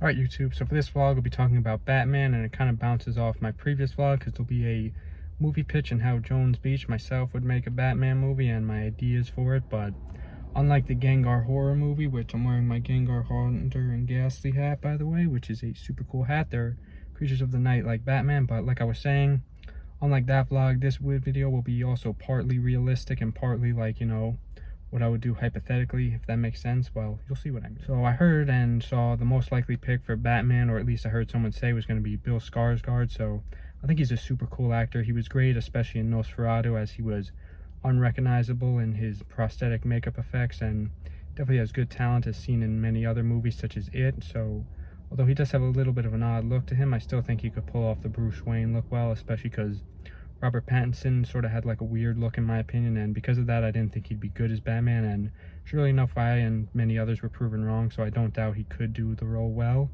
Alright YouTube, so for this vlog we'll be talking about Batman, and it kind of bounces off my previous vlog because there'll be a movie pitch and how Jones Beach myself would make a Batman movie and my ideas for it. But unlike the Gengar horror movie, which I'm wearing my Gengar Haunter and Ghastly hat by the way, which is a super cool hat, they're creatures of the night like Batman. But like I was saying, unlike that vlog, this video will be also partly realistic and partly like, what I would do hypothetically, if that makes sense. Well, you'll see what I mean. So I heard and saw the most likely pick for Batman, or at least I heard someone say, was going to be Bill Skarsgård. So I think he's a super cool actor. He was great, especially in Nosferatu, as he was unrecognizable in his prosthetic makeup effects, and definitely has good talent as seen in many other movies such as It. So although he does have a little bit of an odd look to him, I still think he could pull off the Bruce Wayne look well, especially because Robert Pattinson sort of had like a weird look in my opinion, and because of that I didn't think he'd be good as Batman, and surely enough I and many others were proven wrong, so I don't doubt he could do the role well.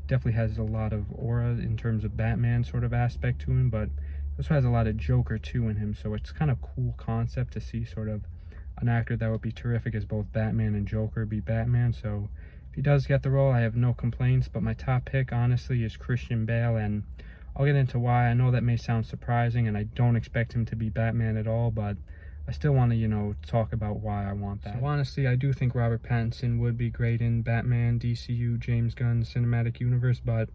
Definitely has a lot of aura in terms of Batman sort of aspect to him, but also has a lot of Joker too in him, so it's kind of cool concept to see sort of an actor that would be terrific as both Batman and Joker be Batman. So if he does get the role, I have no complaints, but my top pick honestly is Christian Bale, and I'll get into why. I know that may sound surprising, and I don't expect him to be Batman at all, but I still want to, talk about why I want that. So honestly, I do think Robert Pattinson would be great in Batman, DCU, James Gunn, Cinematic Universe, but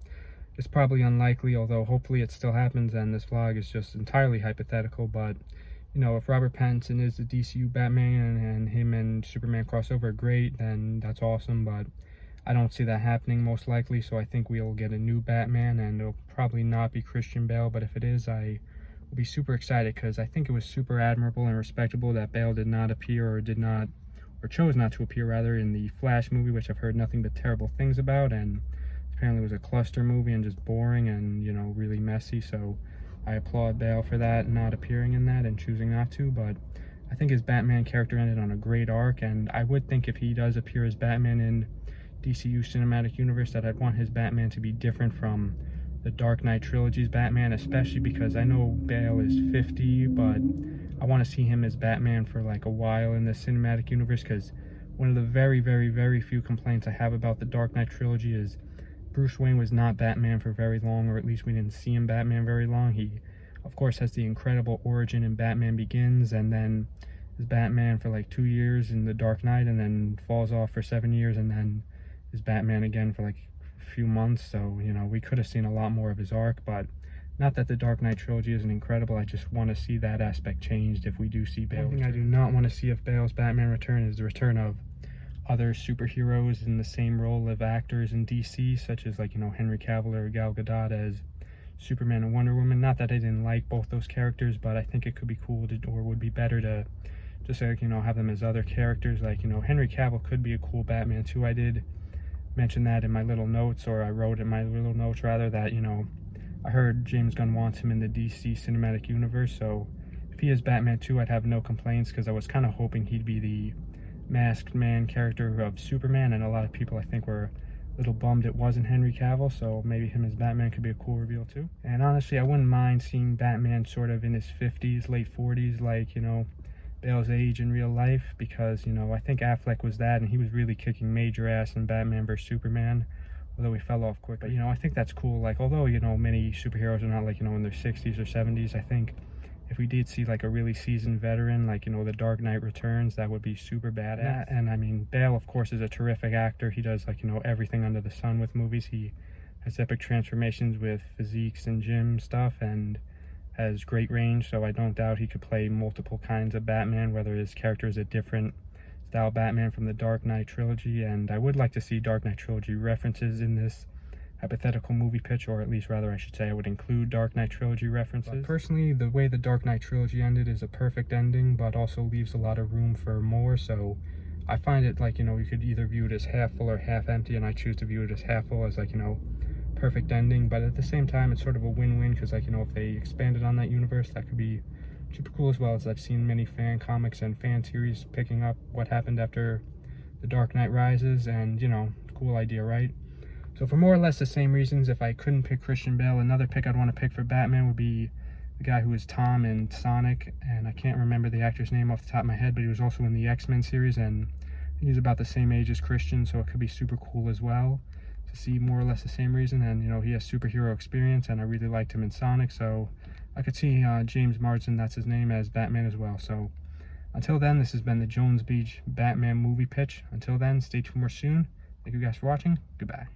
it's probably unlikely, although hopefully it still happens, and this vlog is just entirely hypothetical. But, if Robert Pattinson is the DCU Batman and him and Superman crossover, great, then that's awesome, but I don't see that happening most likely, so I think we'll get a new Batman, and it'll probably not be Christian Bale, but if it is, I will be super excited, because I think it was super admirable and respectable that Bale did not appear, or chose not to appear rather, in the Flash movie, which I've heard nothing but terrible things about, and apparently was a cluster movie and just boring and, really messy. So I applaud Bale for that, not appearing in that and choosing not to. But I think his Batman character ended on a great arc, and I would think if he does appear as Batman in DCU Cinematic Universe that I'd want his Batman to be different from the Dark Knight trilogy's Batman, especially because I know Bale is 50, but I want to see him as Batman for like a while in the cinematic universe, because one of the very, very, very few complaints I have about the Dark Knight trilogy is Bruce Wayne was not Batman for very long, or at least we didn't see him Batman very long. He, of course, has the incredible origin in Batman Begins, and then is Batman for like 2 years in The Dark Knight, and then falls off for 7 years, and then is Batman again for like a few months. So, we could have seen a lot more of his arc, but not that the Dark Knight trilogy isn't incredible. I just want to see that aspect changed if we do see Bale. One thing I do not want to see if Bale's Batman return is the return of other superheroes in the same role of actors in DC, such as like, Henry Cavill or Gal Gadot as Superman and Wonder Woman. Not that I didn't like both those characters, but I think it could be cool to, or would be better to just like, have them as other characters. Like, Henry Cavill could be a cool Batman too. I did mention that in my little notes, or I wrote in my little notes rather, that, I heard James Gunn wants him in the DC Cinematic Universe, so if he is Batman too, I'd have no complaints, because I was kind of hoping he'd be the masked man character of Superman, and a lot of people I think were a little bummed it wasn't Henry Cavill, so maybe him as Batman could be a cool reveal too. And honestly, I wouldn't mind seeing Batman sort of in his 50s, late 40s, like, Bale's age in real life, because, I think Affleck was that, and he was really kicking major ass in Batman vs Superman, although he fell off quick. But, I think that's cool. Like, although, many superheroes are not, like, in their 60s or 70s, I think if we did see like a really seasoned veteran, like, the Dark Knight Returns, that would be super badass. And I mean, Bale, of course, is a terrific actor. He does, like, everything under the sun with movies. He has epic transformations with physiques and gym stuff, and has great range, so I don't doubt he could play multiple kinds of Batman, whether his character is a different style Batman from the Dark Knight trilogy. And I would like to see Dark Knight trilogy references in this hypothetical movie pitch, or at least rather I should say I would include Dark Knight trilogy references. But personally, the way the Dark Knight trilogy ended is a perfect ending, but also leaves a lot of room for more. So I find it like, you could either view it as half full or half empty, and I choose to view it as half full, as like, perfect ending. But at the same time, it's sort of a win-win, because like, if they expanded on that universe, that could be super cool, as well as I've seen many fan comics and fan series picking up what happened after The Dark Knight Rises, and cool idea, right? So for more or less the same reasons, if I couldn't pick Christian Bale, another pick I'd want to pick for Batman would be the guy who was Tom in Sonic, and I can't remember the actor's name off the top of my head, but he was also in the X-Men series, and I think he's about the same age as Christian, so it could be super cool as well. to see more or less the same reason. And you know, he has superhero experience, and I really liked him in Sonic, so I could see James Marsden, that's his name, as Batman as well. So until then, this has been the Jones Beach Batman movie pitch. Until then, stay tuned for more soon. Thank you guys for watching. Goodbye.